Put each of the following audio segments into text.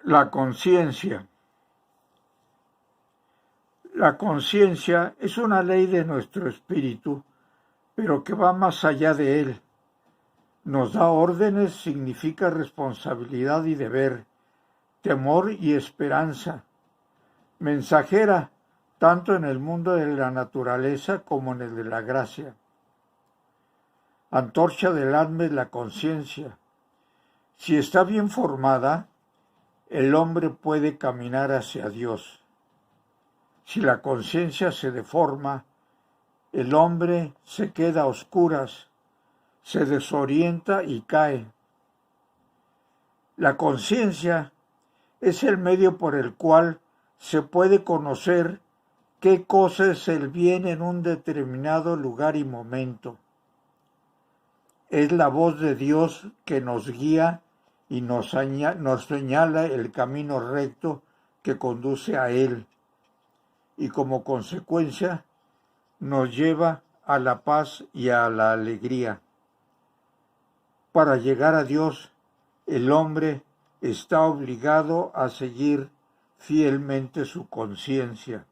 La conciencia. La conciencia es una ley de nuestro espíritu, pero que va más allá de él. Nos da órdenes, significa responsabilidad y deber, temor y esperanza. Mensajera, tanto en el mundo de la naturaleza como en el de la gracia. Antorcha del alma es la conciencia. Si está bien formada, el hombre puede caminar hacia Dios. Si la conciencia se deforma, el hombre se queda a oscuras, se desorienta y cae. La conciencia es el medio por el cual se puede conocer qué cosa es el bien en un determinado lugar y momento. Es la voz de Dios que nos guía y nos señala el camino recto que conduce a Él, y como consecuencia nos lleva a la paz y a la alegría. Para llegar a Dios, el hombre está obligado a seguir fielmente su conciencia.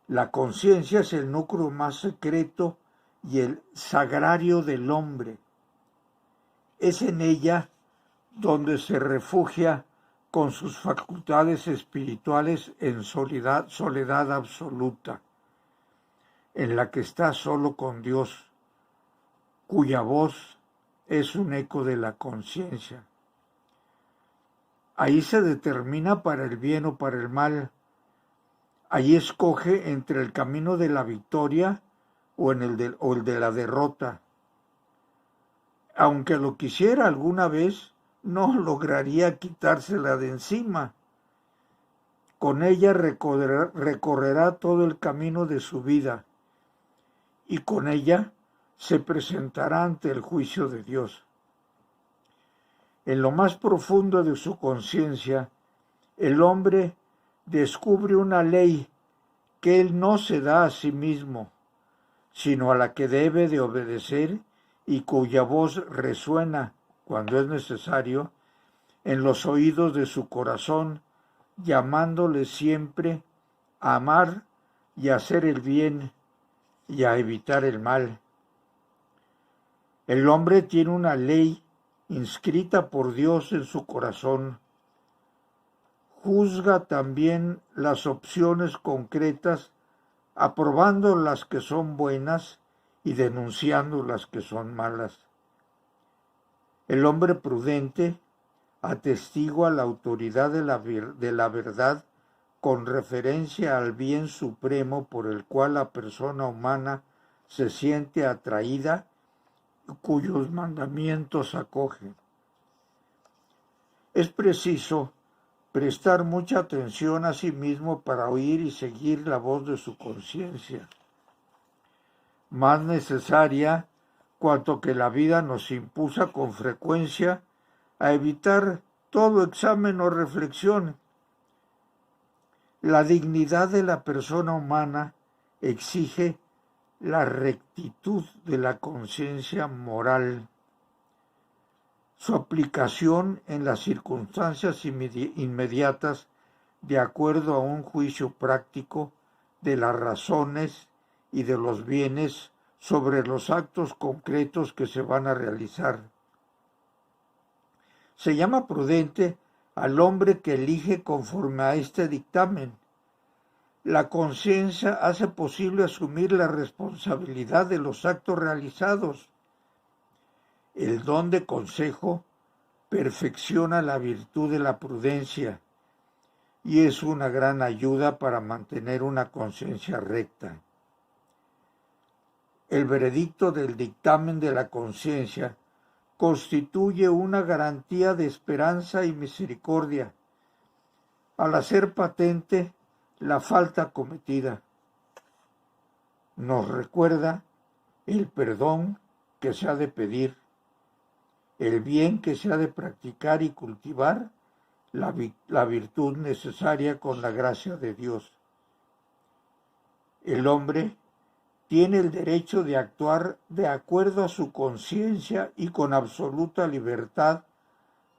La conciencia es el núcleo más secreto y el sagrario del hombre. Es en ella donde se refugia con sus facultades espirituales en soledad absoluta, en la que está solo con Dios, cuya voz es un eco de la conciencia. Ahí se determina para el bien o para el mal. Ahí escoge entre el camino de la victoria o el de la derrota. Aunque lo quisiera alguna vez, no lograría quitársela de encima. Con ella recorrerá todo el camino de su vida, y con ella se presentará ante el juicio de Dios. En lo más profundo de su conciencia, el hombre descubre una ley que él no se da a sí mismo, sino a la que debe de obedecer y cuya voz resuena, cuando es necesario, en los oídos de su corazón, llamándole siempre a amar y a hacer el bien y a evitar el mal. El hombre tiene una ley inscrita por Dios en su corazón. Juzga también las opciones concretas, aprobando las que son buenas y denunciando las que son malas. El hombre prudente atestigua la autoridad de la verdad con referencia al bien supremo por el cual la persona humana se siente atraída y cuyos mandamientos acoge. Es preciso prestar mucha atención a sí mismo para oír y seguir la voz de su conciencia. Más necesaria cuanto que la vida nos impulsa con frecuencia a evitar todo examen o reflexión. La dignidad de la persona humana exige la rectitud de la conciencia moral. Su aplicación en las circunstancias inmediatas de acuerdo a un juicio práctico de las razones y de los bienes sobre los actos concretos que se van a realizar. Se llama prudente al hombre que elige conforme a este dictamen. La conciencia hace posible asumir la responsabilidad de los actos realizados. El don de consejo perfecciona la virtud de la prudencia y es una gran ayuda para mantener una conciencia recta. El veredicto del dictamen de la conciencia constituye una garantía de esperanza y misericordia, al hacer patente la falta cometida. Nos recuerda el perdón que se ha de pedir, el bien que se ha de practicar y cultivar, la virtud necesaria con la gracia de Dios. El hombre tiene el derecho de actuar de acuerdo a su conciencia y con absoluta libertad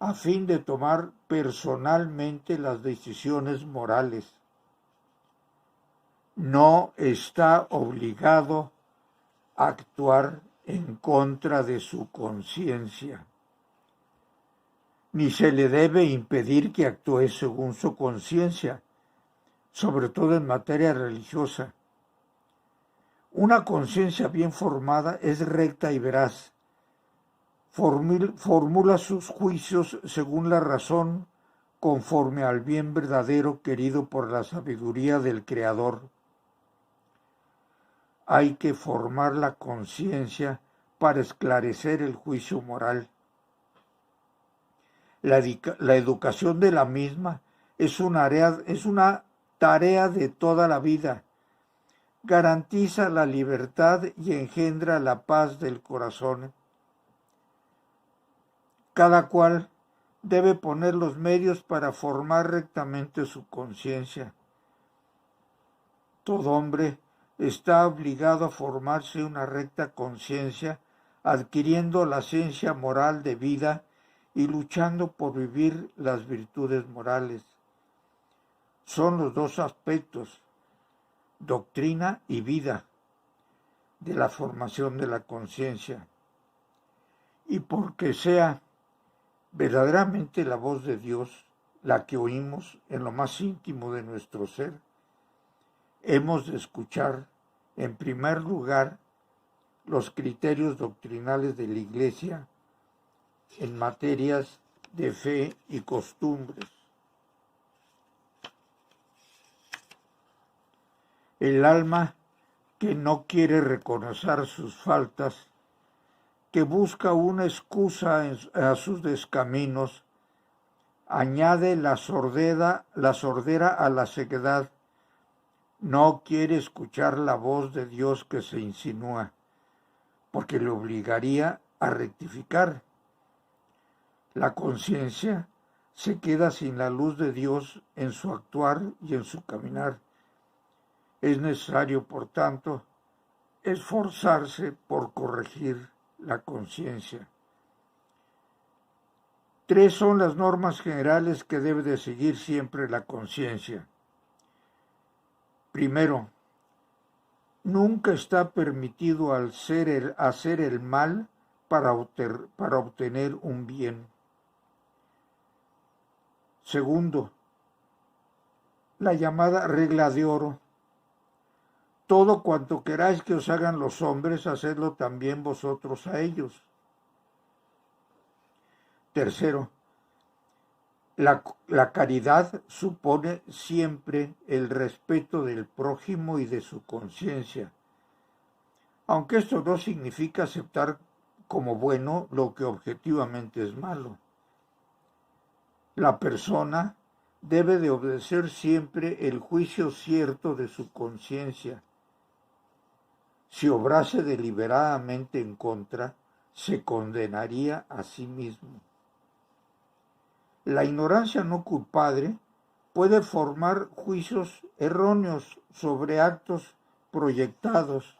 a fin de tomar personalmente las decisiones morales. No está obligado a actuar en contra de su conciencia, ni se le debe impedir que actúe según su conciencia, sobre todo en materia religiosa. Una conciencia bien formada es recta y veraz. Formula sus juicios según la razón, conforme al bien verdadero querido por la sabiduría del Creador. Hay que formar la conciencia para esclarecer el juicio moral. La educación de la misma es una tarea de toda la vida. Garantiza la libertad y engendra la paz del corazón. Cada cual debe poner los medios para formar rectamente su conciencia. Todo hombre está obligado a formarse una recta conciencia, adquiriendo la ciencia moral de vida y luchando por vivir las virtudes morales. Son los dos aspectos, doctrina y vida, de la formación de la conciencia. Y porque sea verdaderamente la voz de Dios la que oímos en lo más íntimo de nuestro ser, hemos de escuchar, en primer lugar, los criterios doctrinales de la Iglesia en materias de fe y costumbres. El alma que no quiere reconocer sus faltas, que busca una excusa a sus descaminos, añade la sordera a la ceguedad. No quiere escuchar la voz de Dios que se insinúa, porque le obligaría a rectificar. La conciencia se queda sin la luz de Dios en su actuar y en su caminar. Es necesario, por tanto, esforzarse por corregir la conciencia. 3 son las normas generales que debe de seguir siempre la conciencia. Primero, nunca está permitido hacer el mal para obtener un bien. Segundo, la llamada regla de oro. Todo cuanto queráis que os hagan los hombres, hacedlo también vosotros a ellos. Tercero, la caridad supone siempre el respeto del prójimo y de su conciencia, aunque esto no significa aceptar como bueno lo que objetivamente es malo. La persona debe de obedecer siempre el juicio cierto de su conciencia. Si obrase deliberadamente en contra, se condenaría a sí mismo. La ignorancia no culpable puede formar juicios erróneos sobre actos proyectados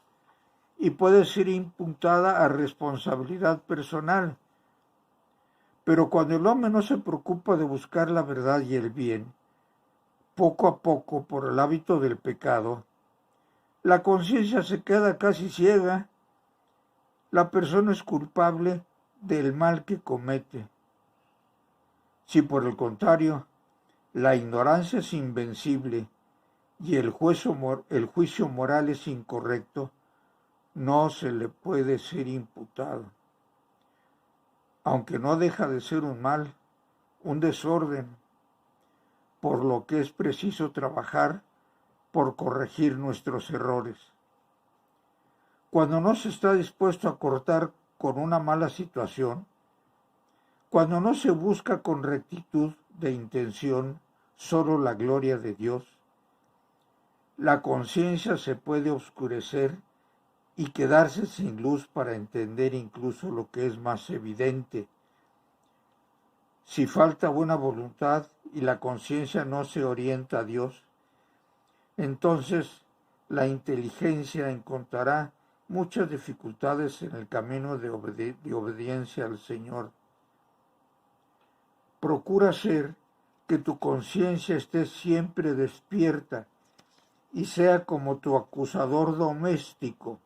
y puede ser imputada a responsabilidad personal. Pero cuando el hombre no se preocupa de buscar la verdad y el bien, poco a poco, por el hábito del pecado, la conciencia se queda casi ciega. La persona es culpable del mal que comete. Si por el contrario, la ignorancia es invencible y el juicio moral es incorrecto, no se le puede ser imputado. Aunque no deja de ser un mal, un desorden, por lo que es preciso trabajar por corregir nuestros errores. Cuando no se está dispuesto a cortar con una mala situación, cuando no se busca con rectitud de intención solo la gloria de Dios, la conciencia se puede oscurecer y quedarse sin luz para entender incluso lo que es más evidente. Si falta buena voluntad y la conciencia no se orienta a Dios, entonces la inteligencia encontrará muchas dificultades en el camino de obediencia al Señor. Procura ser que tu conciencia esté siempre despierta y sea como tu acusador doméstico,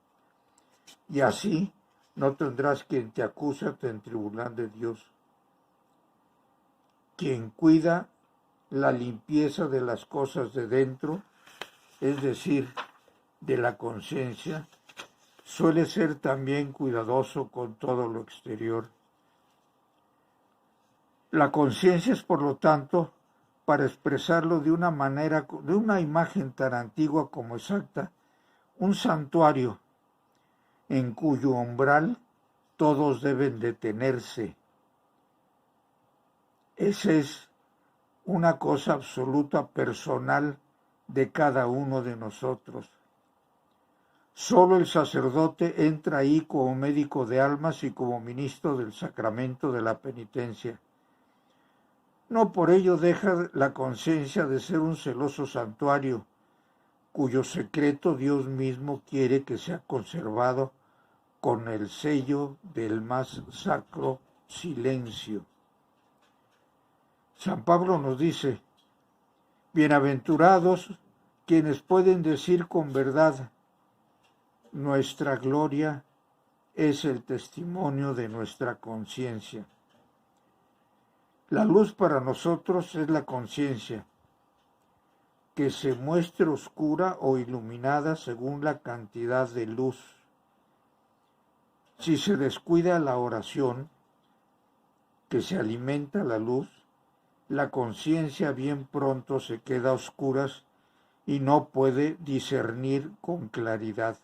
y así no tendrás quien te acuse en tribunal de Dios. Quien cuida la limpieza de las cosas de dentro, es decir, de la conciencia, suele ser también cuidadoso con todo lo exterior. La conciencia es, por lo tanto, para expresarlo de una manera, de una imagen tan antigua como exacta, un santuario en cuyo umbral todos deben detenerse. Esa es una cosa absoluta personal de cada uno de nosotros. Solo el sacerdote entra ahí como médico de almas y como ministro del sacramento de la penitencia. No por ello deja la conciencia de ser un celoso santuario, cuyo secreto Dios mismo quiere que sea conservado con el sello del más sacro silencio. San Pablo nos dice: bienaventurados quienes pueden decir con verdad, nuestra gloria es el testimonio de nuestra conciencia. La luz para nosotros es la conciencia, que se muestre oscura o iluminada según la cantidad de luz. Si se descuida la oración, que se alimenta la luz, la conciencia bien pronto se queda a oscuras y no puede discernir con claridad.